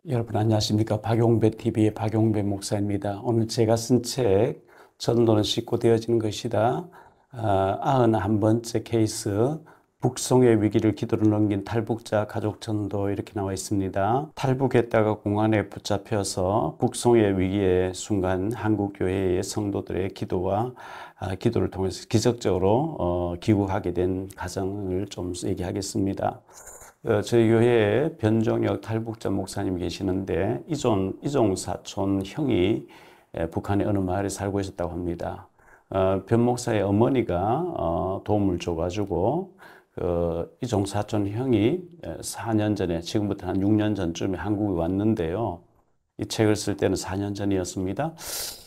여러분 안녕하십니까? 박용배 TV의 박용배 목사입니다. 오늘 제가 쓴 책 전도는 쉽고 되어지는 것이다. 91번째 케이스 북송의 위기를 기도로 넘긴 탈북자 가족 전도 이렇게 나와 있습니다. 탈북했다가 공안에 붙잡혀서 북송의 위기의 순간 한국교회의 성도들의 기도와 기도를 통해서 기적적으로 귀국하게 된 가정을 좀 얘기하겠습니다. 저희 교회에 변종혁 탈북자 목사님 계시는데 이종 사촌 형이 북한의 어느 마을에 살고 있었다고 합니다. 변 목사의 어머니가 도움을 줘가지고 이종 사촌 형이 4년 전에, 지금부터 한 6년 전쯤에 한국에 왔는데요. 이 책을 쓸 때는 4년 전이었습니다.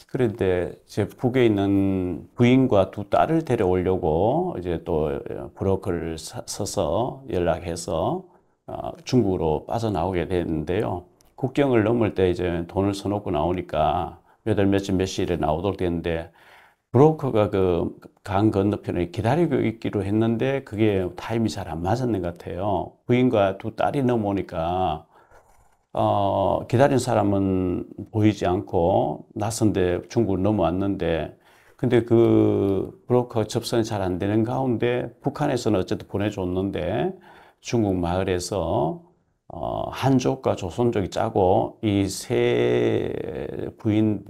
그런데 제 북에 있는 부인과 두 딸을 데려오려고 이제 또 브로커를 서서 연락해서 중국으로 빠져나오게 됐는데요. 국경을 넘을 때 이제 돈을 써놓고 나오니까 몇 월 며칠 몇 시일에 나오도록 됐는데 브로커가 그 강 건너편에 기다리고 있기로 했는데 그게 타임이 잘 안 맞았는 것 같아요. 부인과 두 딸이 넘어오니까 기다린 사람은 보이지 않고 낯선데 중국으로 넘어왔는데 근데 그 브로커 접선이 잘 안 되는 가운데 북한에서는 어쨌든 보내줬는데 중국 마을에서 한족과 조선족이 짜고 이 세 부인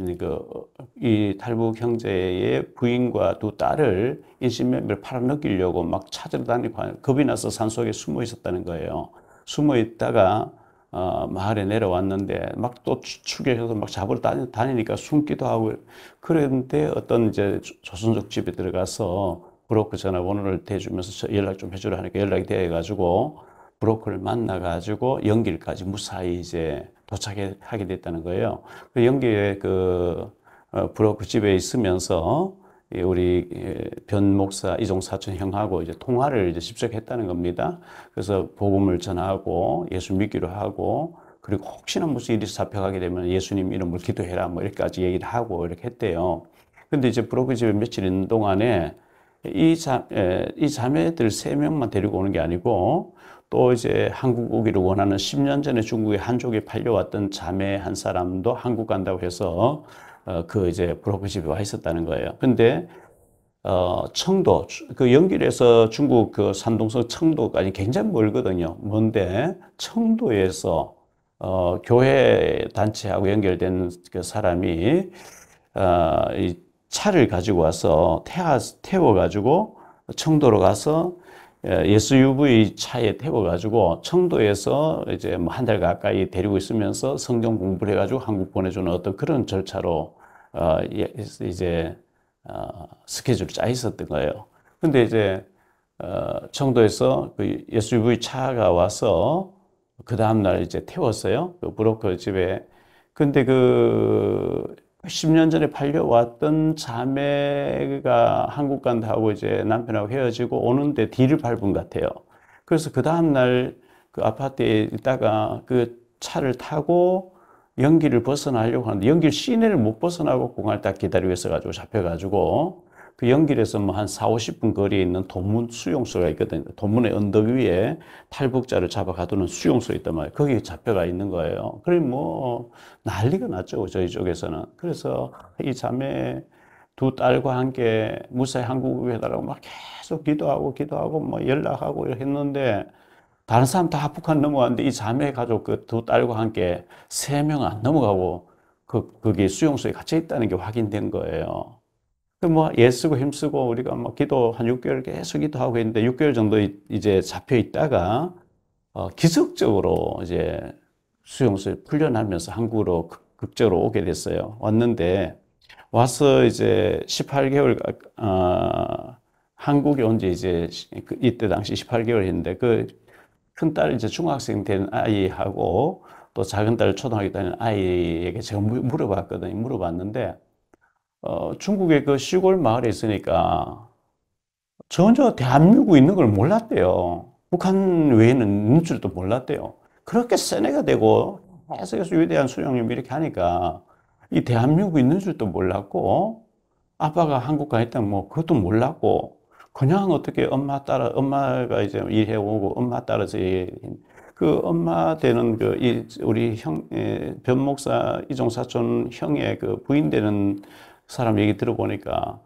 이 탈북 형제의 부인과 두 딸을 인신매매를 팔아넘기려고 막 찾으러 다니고 겁이 나서 산속에 숨어 있었다는 거예요. 숨어 있다가 마을에 내려왔는데 막 또 추격해서 막 잡으러 다니니까 숨기도 하고 그런데 어떤 이제 조선족 집에 들어가서 브로커 전화번호를 대주면서 연락 좀 해주라 하니까 연락이 돼가지고 브로커를 만나가지고 연길까지 무사히 이제 도착하게 됐다는 거예요. 그 연길에 브로커 집에 있으면서 우리 변 목사 이종 사촌 형하고 이제 통화를 이제 직접 했다는 겁니다. 그래서 복음을 전하고 예수 믿기로 하고 그리고 혹시나 무슨 일이 잡혀가게 되면 예수님 이름으로 기도해라 뭐 이렇게까지 얘기를 하고 이렇게 했대요. 근데 이제 브로커 집에 며칠 있는 동안에 이 자매들 세 명만 데리고 오는 게 아니고 또 이제 한국 오기를 원하는 10년 전에 중국에 한족에 팔려왔던 자매 한 사람도 한국 간다고 해서 이제 브로커 집에 와 있었다는 거예요. 근데 청도, 그 연길에서 중국 그 산동성 청도까지 굉장히 멀거든요. 먼데 청도에서 교회 단체하고 연결된 그 사람이 이 차를 가지고 와서 태워가지고 청도로 가서 SUV 차에 태워가지고 청도에서 이제 뭐 한 달 가까이 데리고 있으면서 성경 공부를 해가지고 한국 보내주는 어떤 그런 절차로 이제 스케줄을 짜 있었던 거예요. 근데 이제 청도에서 그 SUV 차가 와서 그 다음날 이제 태웠어요. 그 브로커 집에. 근데 10년 전에 팔려왔던 자매가 한국 간다고 이제 남편하고 헤어지고 오는데 뒤를 밟은 것 같아요. 그래서 그 다음날 그 아파트에 있다가 그 차를 타고 연길을 벗어나려고 하는데 연길 시내를 못 벗어나고 공항을 딱 기다리고 있어가지고 잡혀가지고 그 연길에서 뭐 한 4, 50분 거리에 있는 돈문 수용소가 있거든요. 돈문의 언덕 위에 탈북자를 잡아 가두는 수용소가 있단 말이에요. 거기에 잡혀가 있는 거예요. 그래 뭐 난리가 났죠. 저희 쪽에서는. 그래서 이 자매 두 딸과 함께 무사히 한국에 해달라고 막 계속 기도하고 뭐 연락하고 이렇게 했는데 다른 사람 다 북한 넘어갔는데 이 자매 가족 그 두 딸과 함께 세 명 안 넘어가고 거기 수용소에 갇혀 있다는 게 확인된 거예요. 뭐 애쓰고 힘쓰고 우리가 뭐 기도 한 6개월 계속 기도하고 있는데 6개월 정도 이제 잡혀 있다가 기적적으로 이제 수용소에 풀려나면서 한국으로 극적으로 오게 됐어요. 왔는데 와서 이제 18개월 한국에 온 지 이제 이때 당시 18개월 했는데 그 큰 딸 이제 중학생 된 아이하고 또 작은 딸 초등학교 다니는 아이에게 제가 물어봤거든요. 물어봤는데 중국의 그 시골 마을에 있으니까 전혀 대한민국이 있는 걸 몰랐대요. 북한 외에는 있는 줄도 몰랐대요. 그렇게 세뇌가 되고 계속해서 위대한 수령님 이렇게 하니까 이 대한민국이 있는 줄도 몰랐고 아빠가 한국 가 있다면 뭐 그것도 몰랐고 그냥 어떻게 엄마가 이제 일해오고 엄마 따라서 그 엄마 되는 우리 변 목사 이종 사촌 형의 그 부인 되는 사람 얘기 들어보니까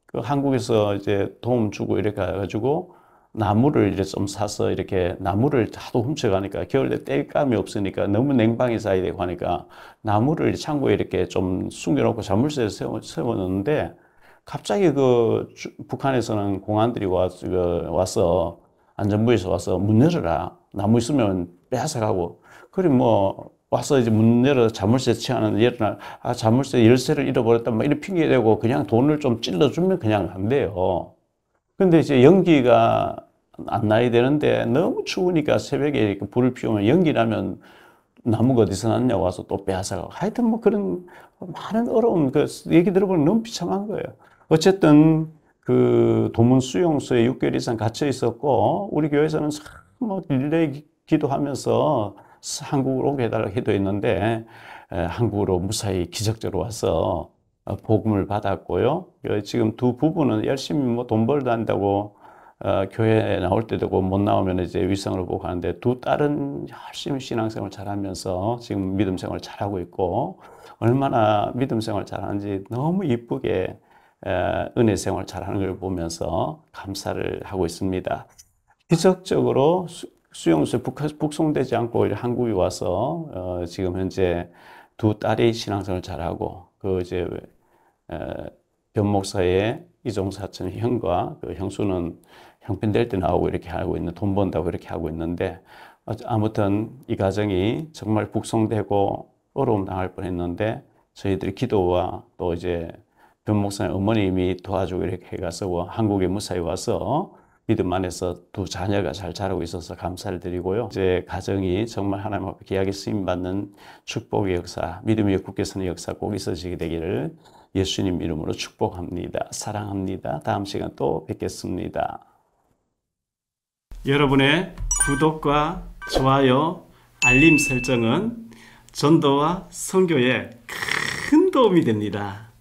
그 한국에서 이제 도움 주고 이렇게 해가지고 나무를 이제 좀 사서 이렇게 나무를 하도 훔쳐가니까 겨울에 땔감이 없으니까 너무 냉방이 쌓이게 되고 하니까 나무를 창고에 이렇게 좀 숨겨놓고 자물쇠를 세워놓는데 갑자기 북한에서는 공안들이 와서 안전부에서 와서 문 열어라. 나무 있으면 빼앗아가고. 그래 뭐 와서 이제 문 열어 자물쇠 취하는 열어라. 아 자물쇠 열쇠를 잃어버렸다. 뭐 이런 핑계 대고 그냥 돈을 좀 찔러주면 그냥 간대요. 근데 이제 연기가 안 나야 되는데 너무 추우니까 새벽에 이렇게 불을 피우면 연기 나면 나무가 어디서 났냐고 와서 또 빼앗아가고. 하여튼 뭐 그런 많은 어려운 그 얘기 들어보면 너무 비참한 거예요. 어쨌든 그 도문 수용소에 6개월 이상 갇혀 있었고 우리 교회에서는 뭐 릴레이 기도하면서 한국으로 오게 해달라고 기도했는데 한국으로 무사히 기적적으로 와서 복음을 받았고요. 지금 두 부부는 열심히 뭐 돈 벌다 한다고 교회에 나올 때도 못 나오면 이제 위성을 보고 하는데 두 딸은 열심히 신앙생활 잘하면서 지금 믿음 생활 잘하고 있고 얼마나 믿음 생활 잘하는지 너무 이쁘게 은혜 생활 잘하는 걸 보면서 감사를 하고 있습니다. 기적적으로 수용소에 북송되지 않고 한국에 와서 지금 현재 두 딸이 신앙생활 잘하고 그 이제 변 목사의 이종 사촌 형과 그 형수는 형편 될 때 나오고 이렇게 하고 있는 돈 번다고 이렇게 하고 있는데 아무튼 이 가정이 정말 북송되고 어려움 당할 뻔했는데 저희들의 기도와 또 이제 변 목사님 어머님이 도와주고 이렇게 해가서 한국에 무사히 와서 믿음 안에서 두 자녀가 잘 자라고 있어서 감사를 드리고요. 이제 가정이 정말 하나님 앞에 귀하게 쓰임받는 축복의 역사, 믿음이 굳게 서는 역사 꼭 있어지게 되기를 예수님 이름으로 축복합니다. 사랑합니다. 다음 시간 또 뵙겠습니다. 여러분의 구독과 좋아요, 알림 설정은 전도와 선교에 큰 도움이 됩니다.